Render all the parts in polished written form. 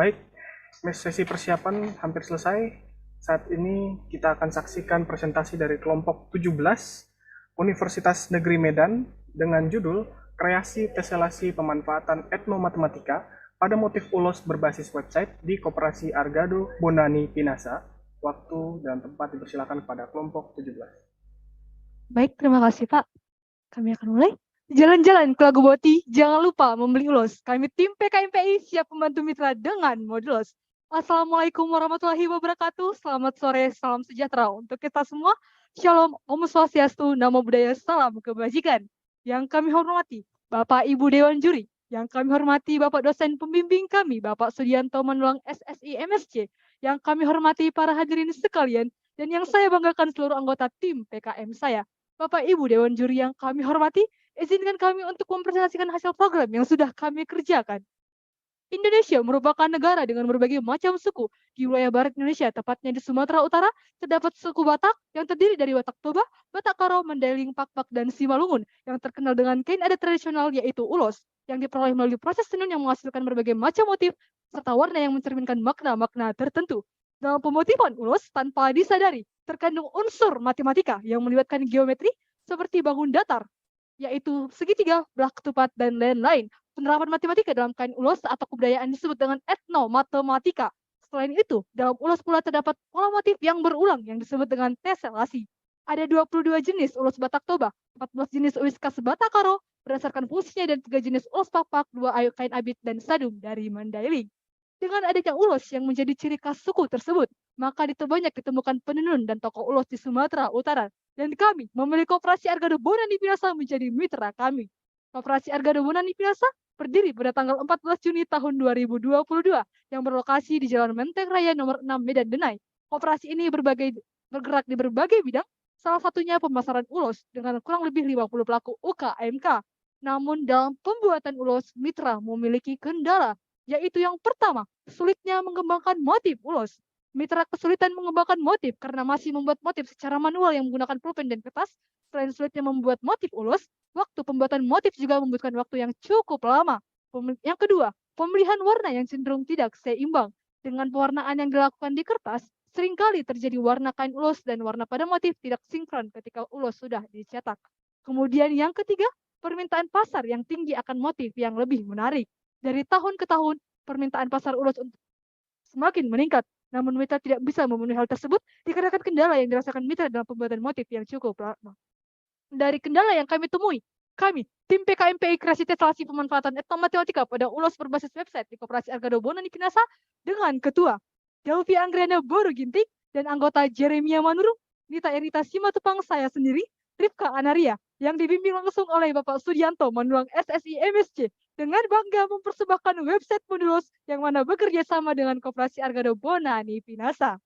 Baik, sesi persiapan hampir selesai. Saat ini kita akan saksikan presentasi dari kelompok 17 Universitas Negeri Medan dengan judul Kreasi Teselasi Pemanfaatan Etnomatematika pada Motif Ulos Berbasis Website di Koperasi Argado Bonani Pinasa. Waktu dan tempat dipersilakan kepada kelompok 17. Baik, terima kasih Pak. Kami akan mulai. Jalan-jalan ke Lagu Boti, jangan lupa membeli ulos. Kami tim PKMPI siap membantu mitra dengan modulos. Assalamualaikum warahmatullahi wabarakatuh. Selamat sore, salam sejahtera untuk kita semua. Shalom, Om Swastiastu, Namo Buddhaya, salam kebajikan. Yang kami hormati, Bapak Ibu Dewan Juri. Yang kami hormati Bapak dosen pembimbing kami, Bapak Sudianto Manulang SSI MSC. Yang kami hormati para hadirin sekalian. Dan yang saya banggakan seluruh anggota tim PKM saya. Bapak Ibu Dewan Juri yang kami hormati, izinkan kami untuk mempresentasikan hasil program yang sudah kami kerjakan. Indonesia merupakan negara dengan berbagai macam suku. Di wilayah barat Indonesia, tepatnya di Sumatera Utara, terdapat suku Batak yang terdiri dari Batak Toba, Batak Karo, Mandailing, Pakpak, dan Simalungun, yang terkenal dengan kain adat tradisional yaitu ulos, yang diperoleh melalui proses tenun yang menghasilkan berbagai macam motif, serta warna yang mencerminkan makna-makna tertentu. Dalam pemotifan ulos, tanpa disadari, terkandung unsur matematika yang melibatkan geometri seperti bangun datar, yaitu segitiga, belah ketupat, dan lain-lain. Penerapan matematika dalam kain ulos atau kebudayaan disebut dengan etnomatematika. Selain itu, dalam ulos pula terdapat pola motif yang berulang yang disebut dengan teselasi. Ada 22 jenis ulos Batak Toba, 14 jenis ulos khas Batak Karo, berdasarkan fungsinya, dan 3 jenis ulos Pakpak, 2 kain abit, dan sadum dari Mandailing. Dengan adanya ulos yang menjadi ciri khas suku tersebut, maka banyak ditemukan penenun dan tokoh ulos di Sumatera Utara. Dan kami memilih Koperasi Argado Bonani Pinasa menjadi mitra kami. Koperasi Argado Bonani Pinasa berdiri pada tanggal 14 Juni tahun 2022 yang berlokasi di Jalan Menteng Raya nomor 6 Medan Denai. Koperasi ini bergerak di berbagai bidang, salah satunya pemasaran ulos dengan kurang lebih 50 pelaku UKMK. Namun dalam pembuatan ulos, mitra memiliki kendala, yaitu yang pertama, sulitnya mengembangkan motif ulos. Mitra kesulitan mengembangkan motif karena masih membuat motif secara manual yang menggunakan pulpen dan kertas. Selain sulitnya membuat motif ulos, waktu pembuatan motif juga membutuhkan waktu yang cukup lama. Yang kedua, pemilihan warna yang cenderung tidak seimbang. Dengan pewarnaan yang dilakukan di kertas, seringkali terjadi warna kain ulos dan warna pada motif tidak sinkron ketika ulos sudah dicetak. Kemudian yang ketiga, permintaan pasar yang tinggi akan motif yang lebih menarik. Dari tahun ke tahun, permintaan pasar ulos semakin meningkat. Namun mitra tidak bisa memenuhi hal tersebut dikarenakan kendala yang dirasakan mitra dalam pembuatan motif yang cukup lama. Dari kendala yang kami temui, kami, tim PKMPI Kreasi Teselasi Pemanfaatan Etnomatematika pada ulos berbasis website di Koperasi Argado Bonani Pinasa dengan Ketua Delvi Anggriana Boru Ginting dan anggota Jeremia Manurung, Nita Erita Simatupang, saya sendiri, Rifka Anaria, yang dibimbing langsung oleh Bapak Sudianto Manulang SSI MSC, dengan bangga mempersembahkan website Modulos yang mana bekerja sama dengan Koperasi Argado Bonani Pinasa.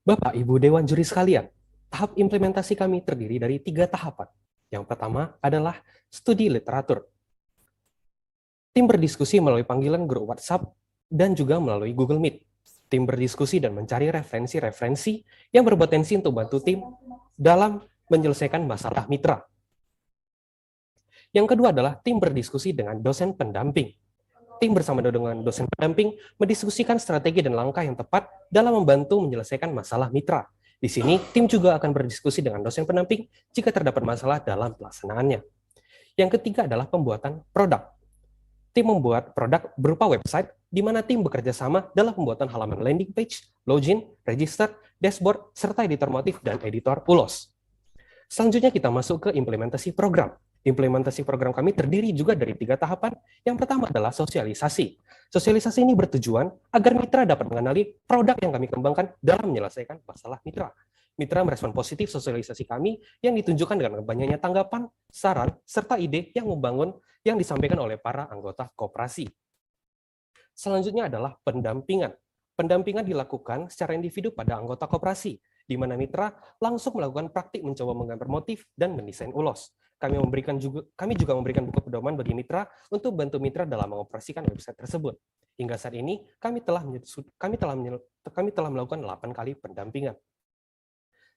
Bapak, Ibu Dewan Juri sekalian, tahap implementasi kami terdiri dari 3 tahapan. Yang pertama adalah studi literatur. Tim berdiskusi melalui panggilan grup WhatsApp dan juga melalui Google Meet. Tim berdiskusi dan mencari referensi-referensi yang berpotensi untuk bantu tim dalam menyelesaikan masalah mitra. Yang kedua adalah tim berdiskusi dengan dosen pendamping. Tim bersama dengan dosen pendamping mendiskusikan strategi dan langkah yang tepat dalam membantu menyelesaikan masalah mitra. Di sini, tim juga akan berdiskusi dengan dosen pendamping jika terdapat masalah dalam pelaksanaannya. Yang ketiga adalah pembuatan produk. Tim membuat produk berupa website, di mana tim bekerja sama dalam pembuatan halaman landing page, login, register, dashboard, serta editor motif dan editor ulos. Selanjutnya kita masuk ke implementasi program. Implementasi program kami terdiri juga dari 3 tahapan. Yang pertama adalah sosialisasi. Sosialisasi ini bertujuan agar mitra dapat mengenali produk yang kami kembangkan dalam menyelesaikan masalah mitra. Mitra merespon positif sosialisasi kami yang ditunjukkan dengan banyaknya tanggapan, saran, serta ide yang membangun yang disampaikan oleh para anggota koperasi. Selanjutnya adalah pendampingan. Pendampingan dilakukan secara individu pada anggota koperasi, di mana mitra langsung melakukan praktik mencoba menggambar motif dan mendesain ulos. Kami juga memberikan buku pedoman bagi mitra untuk bantu mitra dalam mengoperasikan website tersebut. Hingga saat ini, kami telah melakukan 8 kali pendampingan.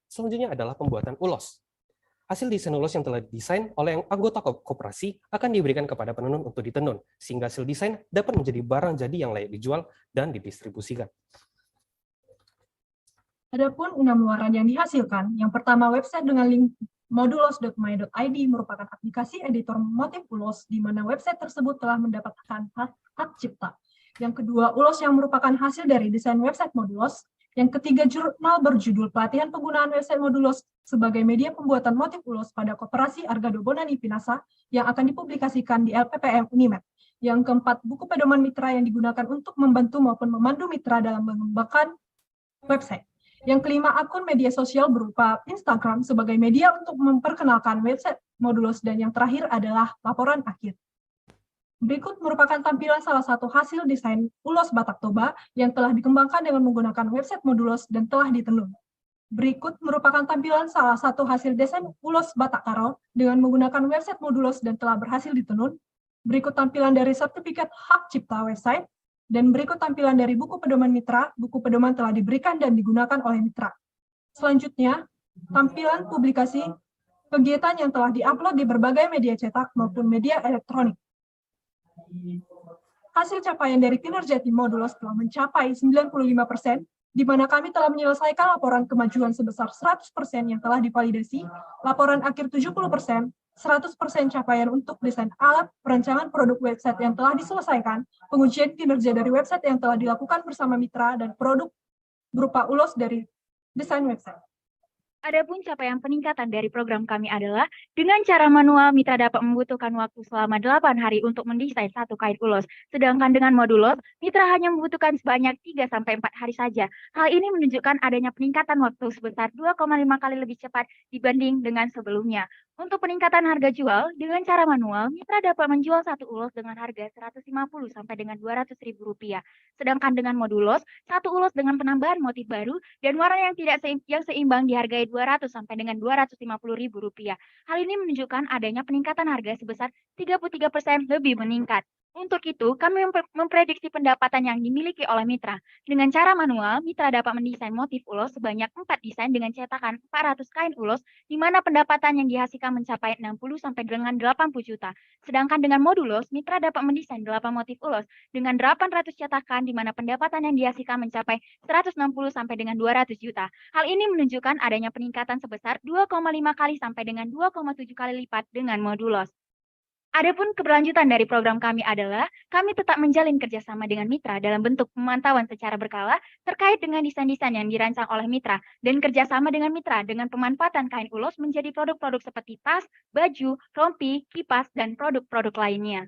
Selanjutnya adalah pembuatan ulos. Hasil desain ulos yang telah didesain oleh anggota koperasi akan diberikan kepada penenun untuk ditenun, sehingga hasil desain dapat menjadi barang jadi yang layak dijual dan didistribusikan. Adapun 6 luaran yang dihasilkan, yang pertama website dengan link modulos.my.id merupakan aplikasi editor motif ulos di mana website tersebut telah mendapatkan hak cipta. Yang kedua, ulos yang merupakan hasil dari desain website modulos. Yang ketiga, jurnal berjudul Pelatihan Penggunaan Website Modulos sebagai media pembuatan motif ulos pada Koperasi Argado Bonani Pinasa yang akan dipublikasikan di LPPM Unimed. Yang keempat, buku pedoman mitra yang digunakan untuk membantu maupun memandu mitra dalam mengembangkan website. Yang kelima, akun media sosial berupa Instagram sebagai media untuk memperkenalkan website modulos. Dan yang terakhir adalah laporan akhir. Berikut merupakan tampilan salah satu hasil desain ulos Batak Toba yang telah dikembangkan dengan menggunakan website modulos dan telah ditenun. Berikut merupakan tampilan salah satu hasil desain ulos Batak Karo dengan menggunakan website modulos dan telah berhasil ditenun. Berikut tampilan dari sertifikat hak cipta website. Dan berikut tampilan dari buku pedoman mitra. Buku pedoman telah diberikan dan digunakan oleh mitra. Selanjutnya, tampilan publikasi kegiatan yang telah diupload di berbagai media cetak maupun media elektronik. Hasil capaian dari kinerja tim modulos telah mencapai 95%, di mana kami telah menyelesaikan laporan kemajuan sebesar 100% yang telah divalidasi, laporan akhir 70%, 100% capaian untuk desain alat perancangan produk website yang telah diselesaikan, pengujian kinerja dari website yang telah dilakukan bersama mitra, dan produk berupa ulos dari desain website. Adapun capaian peningkatan dari program kami adalah dengan cara manual, mitra dapat membutuhkan waktu selama 8 hari untuk mendesain satu kain ulos. Sedangkan dengan modulos, mitra hanya membutuhkan sebanyak 3-4 hari saja. Hal ini menunjukkan adanya peningkatan waktu sebesar 2,5 kali lebih cepat dibanding dengan sebelumnya. Untuk peningkatan harga jual, dengan cara manual, mitra dapat menjual satu ulos dengan harga Rp150 sampai dengan Rp200.000. Sedangkan dengan modulos, satu ulos dengan penambahan motif baru dan warna yang seimbang dihargai Rp200 sampai dengan Rp250.000. Hal ini menunjukkan adanya peningkatan harga sebesar 33% lebih meningkat. Untuk itu, kami memprediksi pendapatan yang dimiliki oleh mitra. Dengan cara manual, mitra dapat mendesain motif ulos sebanyak 4 desain dengan cetakan 400 kain ulos, di mana pendapatan yang dihasilkan mencapai 60 sampai dengan 80 juta. Sedangkan dengan modulos, mitra dapat mendesain 8 motif ulos dengan 800 cetakan, di mana pendapatan yang dihasilkan mencapai 160 sampai dengan 200 juta. Hal ini menunjukkan adanya peningkatan sebesar 2,5 kali sampai dengan 2,7 kali lipat dengan modulos. Adapun keberlanjutan dari program kami adalah, kami tetap menjalin kerjasama dengan mitra dalam bentuk pemantauan secara berkala terkait dengan desain-desain yang dirancang oleh mitra, dan kerjasama dengan mitra dengan pemanfaatan kain ulos menjadi produk-produk seperti tas, baju, rompi, kipas, dan produk-produk lainnya.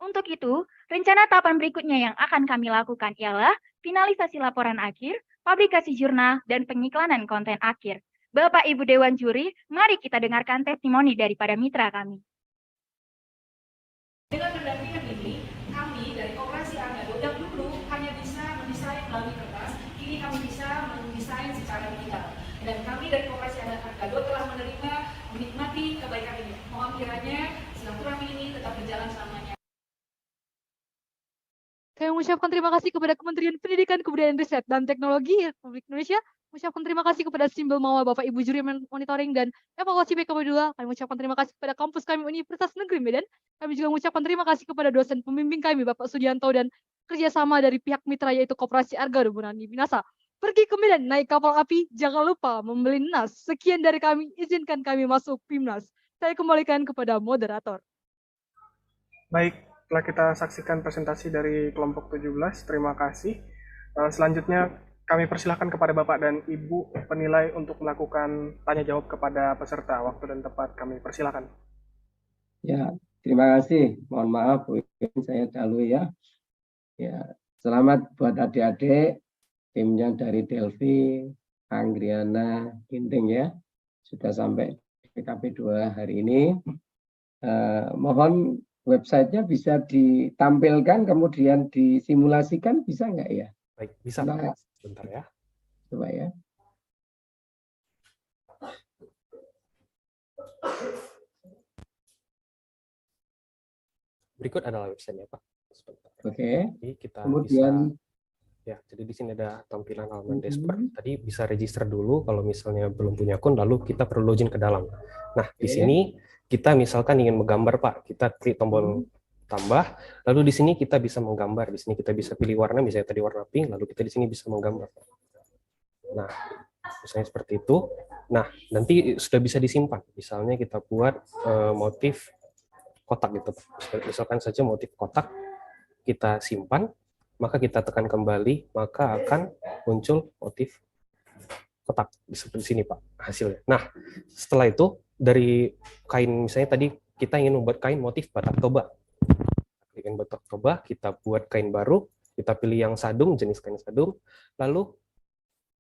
Untuk itu, rencana tahapan berikutnya yang akan kami lakukan ialah finalisasi laporan akhir, publikasi jurnal, dan pengiklanan konten akhir. Bapak Ibu Dewan Juri, mari kita dengarkan testimoni daripada mitra kami. Dengan pendampingan ini, kami dari Koperasi Argado yang dulu hanya bisa mendesain melalui kertas, kini kami bisa mendesain secara digital. Dan kami dari Koperasi Argado telah menikmati kebaikan ini. Mohon kiranya silaturahmi ini tetap berjalan selamanya. Kami mengucapkan terima kasih kepada Kementerian Pendidikan, Kebudayaan, Riset, dan Teknologi Republik Indonesia. Mengucapkan terima kasih kepada Simbol Mawar Bapak Ibu Juri Monitoring dan Evaluasi PKB2. Kami mengucapkan terima kasih kepada kampus kami Universitas Negeri Medan. Kami juga mengucapkan terima kasih kepada dosen pembimbing kami Bapak Sudianto dan kerjasama dari pihak mitra yaitu Koperasi Argado Bonani Pinasa. Pergi ke Medan naik kapal api, jangan lupa membeli NAS. Sekian dari kami, izinkan kami masuk PIMNAS. Saya kembalikan kepada moderator. Baik, telah kita saksikan presentasi dari kelompok 17. Terima kasih. Selanjutnya kami persilahkan kepada Bapak dan Ibu penilai untuk melakukan tanya jawab kepada peserta. Waktu dan tempat kami persilahkan. Ya, terima kasih. Mohon maaf, Bu Iin, saya dahulu ya. Ya, selamat buat adik-adik, timnya dari Delphi, Anggriana Ginting ya, sudah sampai TKP 2 hari ini. Mohon websitenya bisa ditampilkan, kemudian disimulasikan, bisa nggak ya? Baik, bisa Nah, Pak. Sebentar ya. coba ya. Berikut adalah websitenya Pak. Sebentar. Oke. Jadi kita Kemudian bisa, ya, jadi di sini ada tampilan halaman dashboard. Tadi bisa register dulu kalau misalnya belum punya akun, lalu kita perlu login ke dalam. Nah, di sini kita misalkan ingin menggambar Pak, kita klik tombol tambah, lalu di sini kita bisa menggambar. Di sini kita bisa pilih warna, misalnya tadi warna pink, lalu kita di sini bisa menggambar. Nah, misalnya seperti itu. Nah, nanti sudah bisa disimpan. Misalnya kita buat motif kotak gitu. Misalkan saja motif kotak, kita simpan, maka kita tekan kembali, maka akan muncul motif kotak seperti di sini Pak hasilnya. Nah, setelah itu dari kain, misalnya tadi kita ingin membuat kain motif Batak Toba. Kain Batak Toba, kita buat kain baru, kita pilih yang sadum, jenis kain sadum, lalu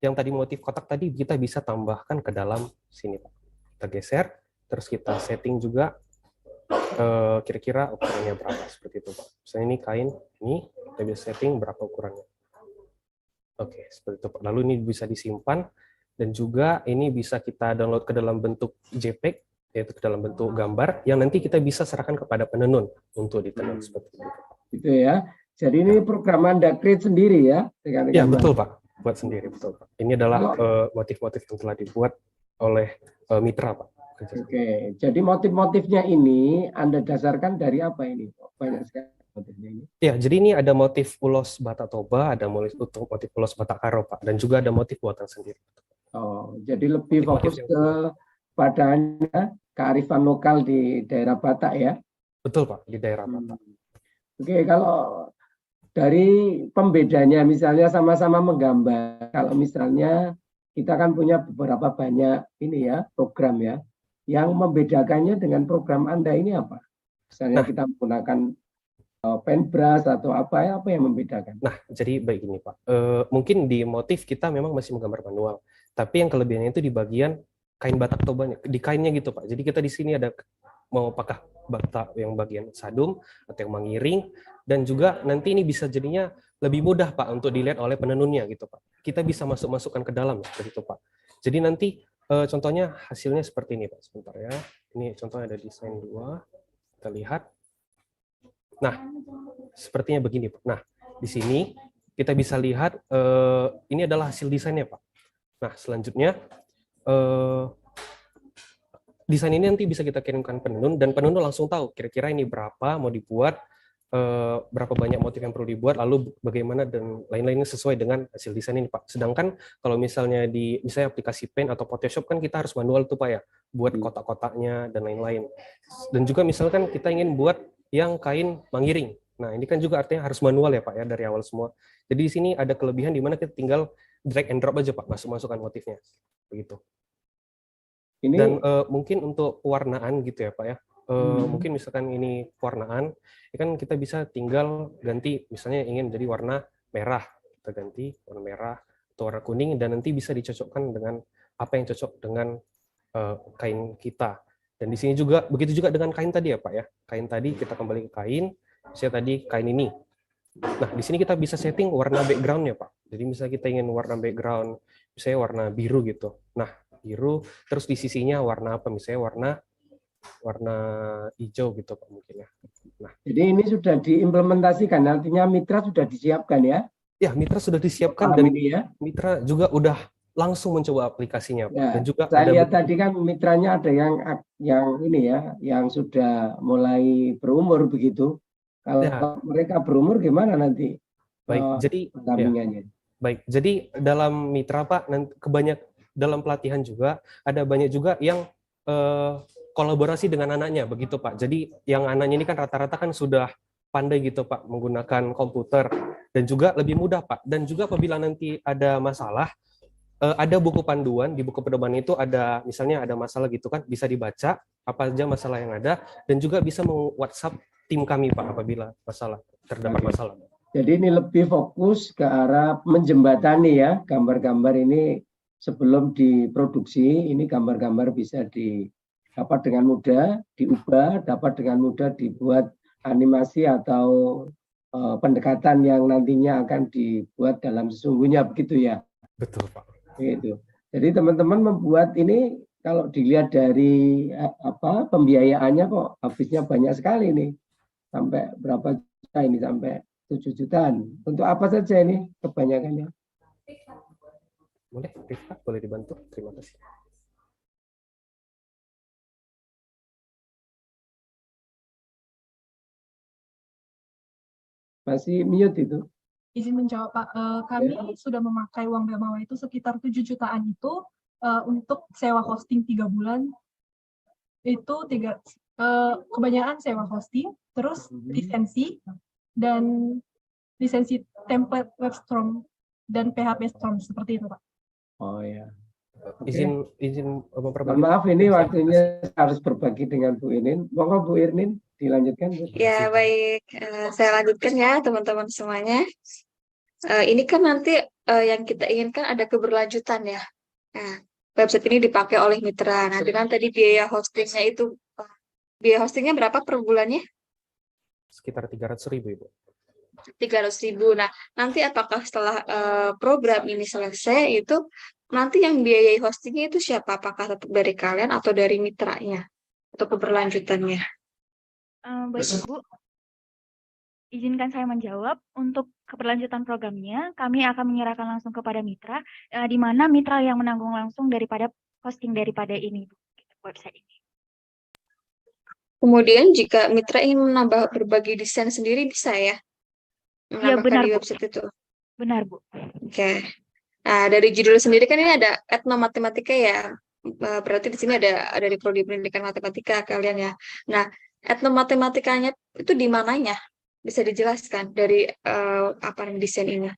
yang tadi motif kotak tadi kita bisa tambahkan ke dalam sini Pak. Kita geser, terus kita setting juga kira-kira ukurannya berapa, seperti itu Pak. Misalnya ini kain, ini kita bisa setting berapa ukurannya. Oke, seperti itu Pak. Lalu ini bisa disimpan, dan juga ini bisa kita download ke dalam bentuk JPEG, yaitu ke dalam bentuk gambar, yang nanti kita bisa serahkan kepada penenun untuk ditenun seperti itu. Itu ya. Jadi ini program Anda create sendiri ya? Ya, betul Pak. Buat sendiri, betul Pak. Ini adalah motif-motif yang telah dibuat oleh mitra Pak. Oke, jadi motif-motifnya ini Anda dasarkan dari apa ini? Banyak sekali motifnya ini. Ya, jadi ini ada motif ulos Batak Toba, ada motif ulos Batak Karo Pak, dan juga ada motif buatan sendiri. Oh, jadi lebih fokus ke padanya kearifan lokal di daerah Batak ya? Betul Pak, di daerah Batak. Oke, kalau dari pembedanya misalnya sama-sama menggambar, kalau misalnya kita kan punya beberapa banyak ini ya program ya, yang membedakannya dengan program Anda ini apa? Misalnya kita menggunakan paintbrush atau apa yang membedakan? Nah, jadi baik ini Pak. Mungkin di motif kita memang masih menggambar manual, tapi yang kelebihannya itu di bagian kain Batak Tobanya, di kainnya gitu Pak. Jadi kita di sini ada mau apakah Batak yang bagian sadum atau yang mengiring, dan juga nanti ini bisa jadinya lebih mudah Pak untuk dilihat oleh penenunnya gitu Pak. Kita bisa masukkan ke dalam seperti itu Pak. Jadi nanti contohnya hasilnya seperti ini Pak. Sebentar ya. Ini contohnya ada desain 2. Kita lihat. Nah, sepertinya begini Pak. Nah, di sini kita bisa lihat ini adalah hasil desainnya Pak. Nah, selanjutnya desain ini nanti bisa kita kirimkan penenun, dan penenun langsung tahu kira-kira ini berapa mau dibuat, berapa banyak motif yang perlu dibuat, lalu bagaimana dan lain-lainnya sesuai dengan hasil desain ini Pak. Sedangkan kalau misalnya di misalnya aplikasi Paint atau Photoshop kan kita harus manual tuh Pak ya, buat kotak-kotaknya dan lain-lain. Dan juga misalkan kita ingin buat yang kain mengiring. Nah, ini kan juga artinya harus manual ya Pak ya dari awal semua. Jadi di sini ada kelebihan di mana kita tinggal drag and drop aja Pak, masukkan motifnya. Begitu. Ini... Dan mungkin untuk pewarnaan gitu ya Pak ya. Mungkin misalkan ini pewarnaan, ya kan kita bisa tinggal ganti, misalnya ingin jadi warna merah, kita ganti warna merah atau warna kuning, dan nanti bisa dicocokkan dengan apa yang cocok dengan kain kita. Dan di sini juga begitu juga dengan kain tadi ya Pak ya. Kain tadi kita kembali ke kain, misalnya tadi kain ini. Nah, di sini kita bisa setting warna background-nya Pak. Jadi misalnya kita ingin warna background, misalnya warna biru gitu. Nah, biru, terus di sisinya warna apa? Misalnya warna hijau gitu Pak mungkin ya. Nah, jadi ini sudah diimplementasikan, artinya mitra sudah disiapkan ya? Ya, mitra sudah disiapkan, dan ya? Mitra juga udah langsung mencoba aplikasinya Pak. Ya, dan juga saya lihat tadi kan mitranya ada yang ini ya, yang sudah mulai berumur begitu. Kalau ya, mereka berumur gimana nanti? Baik, jadi pendampingannya. Ya, baik, jadi dalam mitra Pak, dalam pelatihan juga ada banyak juga yang kolaborasi dengan anaknya begitu Pak. Jadi yang anaknya ini kan rata-rata kan sudah pandai gitu Pak menggunakan komputer, dan juga lebih mudah Pak. Dan juga apabila nanti ada masalah, ada buku panduan, di buku pedoman itu ada misalnya ada masalah gitu kan, bisa dibaca apa aja masalah yang ada, dan juga bisa meng-WhatsApp tim kami Pak apabila terdapat masalah. Jadi ini lebih fokus ke arah menjembatani ya gambar-gambar ini sebelum diproduksi ini gambar-gambar bisa dapat dengan mudah diubah, dapat dengan mudah dibuat animasi atau pendekatan yang nantinya akan dibuat dalam sesungguhnya, begitu ya. Betul, Pak. Gitu. Jadi teman-teman membuat ini kalau dilihat dari pembiayaannya kok habisnya banyak sekali nih. Sampai berapa juta ini, sampai 7 jutaan. Untuk apa saja ini kebanyakannya? Boleh, Rifka, boleh dibantu? Terima kasih. Masih mute itu. Izin menjawab, Pak. Kami sudah memakai uang Gamawa itu sekitar 7 jutaan itu untuk sewa hosting 3 bulan. Itu kebanyakan sewa hosting, terus lisensi, dan lisensi template WebStorm dan PHP Storm, seperti itu, Pak. Oh ya. Izin memperbagi. Maaf, ini waktunya harus berbagi dengan Bu Irnin. Monggo Bu Irnin, dilanjutkan. Bu. Ya, baik. Saya lanjutkan ya, teman-teman semuanya. Ini kan nanti yang kita inginkan ada keberlanjutan ya. Nah, website ini dipakai oleh mitra. Nah, dengan tadi biaya hostingnya berapa per bulannya? Sekitar 300.000, Ibu. 300.000. Nah, nanti apakah setelah program ini selesai itu nanti yang biayai hostingnya itu siapa? Apakah tetap dari kalian atau dari mitranya? Atau keberlanjutannya? Baik, Ibu. Izinkan saya menjawab. Untuk keberlanjutan programnya, kami akan menyerahkan langsung kepada mitra, di mana mitra yang menanggung langsung daripada hosting daripada ini, website ini. Kemudian jika mitra ingin menambah berbagi desain sendiri bisa ya? Iya, Menambahkan benar, di Bu. website itu. Benar, Bu. Oke. Nah, dari judul sendiri kan ini ada etnomatematika ya. Berarti di sini ada di prodi pendidikan matematika kalian ya. Nah, etnomatematikanya itu di mananya? Bisa dijelaskan dari desain ini?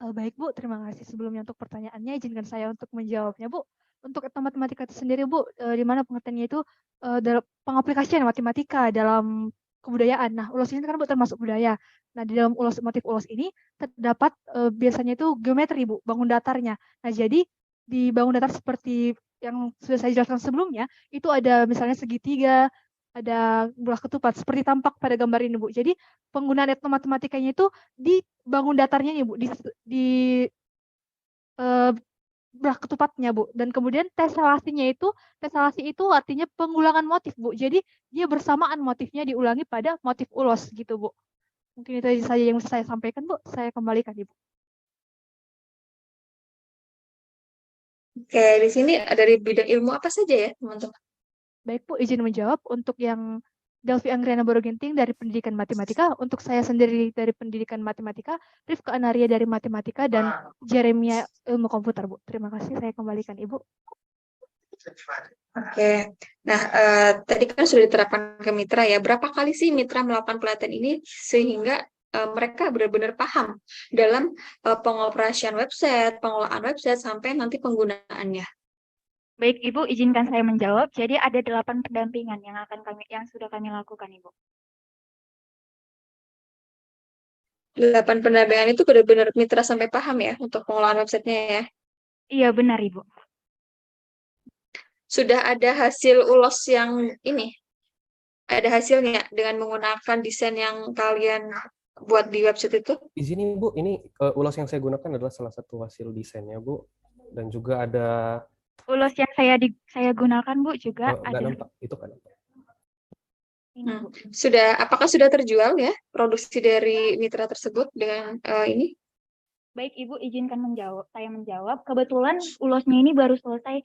Baik Bu, terima kasih sebelumnya untuk pertanyaannya. Izinkan saya untuk menjawabnya Bu. Untuk etnomatematika itu sendiri Bu, di mana pengertiannya itu dalam pengaplikasian matematika dalam kebudayaan. Nah, ulos ini kan Bu termasuk budaya. Nah, di dalam motif ulos ini terdapat biasanya itu geometri Bu, bangun datarnya. Nah, jadi di bangun datar seperti yang sudah saya jelaskan sebelumnya, itu ada misalnya segitiga, ada belah ketupat seperti tampak pada gambar ini Bu. Jadi penggunaan etnomatematikanya itu di bangun datarnya nih Bu, di belah ketupatnya Bu. Dan kemudian tesalasi itu artinya pengulangan motif Bu. Jadi dia bersamaan motifnya diulangi pada motif ulos gitu Bu. Mungkin itu saja yang bisa saya sampaikan Bu. Saya kembalikan Ibu. Oke, di sini dari bidang ilmu apa saja ya, teman-teman? Baik Bu, izin menjawab untuk yang Delvi Anggriana Boroginting dari Pendidikan Matematika, untuk saya sendiri dari Pendidikan Matematika, Rifka Anaria dari Matematika, dan Jeremia Ilmu Komputer, Bu. Terima kasih, saya kembalikan Ibu. Oke, nah tadi kan sudah diterapkan ke mitra ya. Berapa kali sih mitra melakukan pelatihan ini sehingga mereka benar-benar paham dalam pengoperasian website, pengelolaan website, sampai nanti penggunaannya? Baik, Ibu, izinkan saya menjawab. Jadi ada 8 pendampingan yang sudah kami lakukan, Ibu. 8 pendampingan itu benar-benar mitra sampai paham ya untuk pengelolaan websitenya ya? Iya, benar, Ibu. Sudah ada hasil ulos yang ini? Ada hasilnya dengan menggunakan desain yang kalian buat di website itu? Izin Bu, ini ulos yang saya gunakan adalah salah satu hasil desainnya Bu, dan juga ada Ulos yang saya gunakan Bu juga nggak ada. nampak, itu kan. Apakah sudah terjual ya produksi dari mitra tersebut dengan ini? Baik, Ibu, izinkan saya menjawab. Kebetulan ulosnya ini baru selesai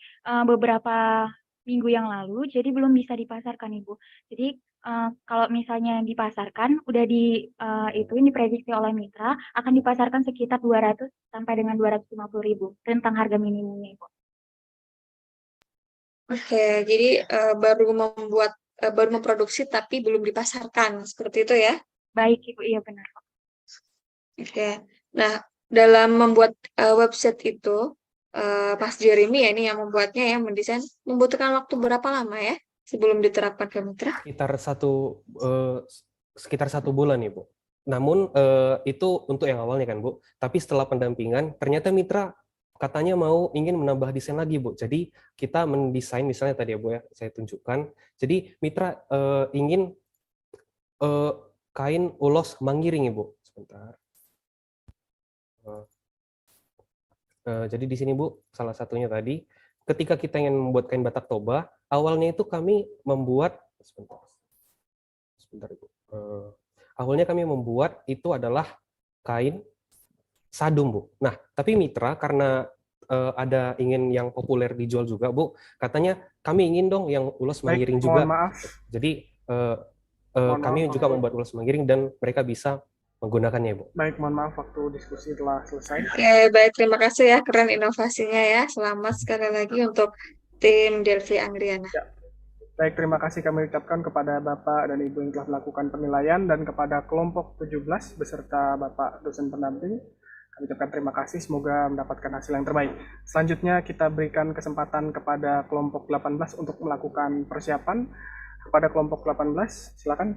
beberapa minggu yang lalu, jadi belum bisa dipasarkan, Ibu. Jadi kalau misalnya dipasarkan, udah diprediksi oleh mitra, akan dipasarkan sekitar 200 sampai dengan 250.000 tentang harga minimumnya, Ibu. Oke, jadi baru memproduksi tapi belum dipasarkan, seperti itu ya? Baik, Ibu, iya benar. Oke, nah dalam membuat website itu, Mas Jeremy ya ini yang membuatnya, yang mendesain, membutuhkan waktu berapa lama ya sebelum diterapkan ke mitra? Sekitar 1 bulan Ibu. Namun itu untuk yang awalnya kan Bu. Tapi setelah pendampingan ternyata mitra katanya ingin menambah desain lagi, Bu. Jadi kita mendesain misalnya tadi ya, Bu ya, saya tunjukkan. Jadi mitra ingin kain ulos manggiring, Ibu. Sebentar. Jadi di sini, Bu, salah satunya tadi, ketika kita ingin membuat kain Batak Toba, awalnya itu kami membuat sebentar, Ibu. Awalnya kami membuat itu adalah kain sadum, Bu. Nah, tapi mitra karena ada ingin yang populer dijual juga, Bu, katanya kami ingin dong yang ulos Baik, manggiring juga. mohon maaf. Jadi Mohon kami maaf, juga waktu- membuat ulos manggiring dan mereka bisa menggunakannya, Bu. Baik, mohon maaf waktu diskusi telah selesai. Oke, baik, terima kasih ya, keren inovasinya ya. Selamat sekali lagi untuk tim Delvi Anggriana. Baik, terima kasih kami ucapkan kepada Bapak dan Ibu yang telah melakukan penilaian dan kepada kelompok 17 beserta Bapak dosen pendamping. Kami ucapkan terima kasih, semoga mendapatkan hasil yang terbaik. Selanjutnya kita berikan kesempatan kepada kelompok 18 untuk melakukan persiapan. Kepada kelompok 18, silakan.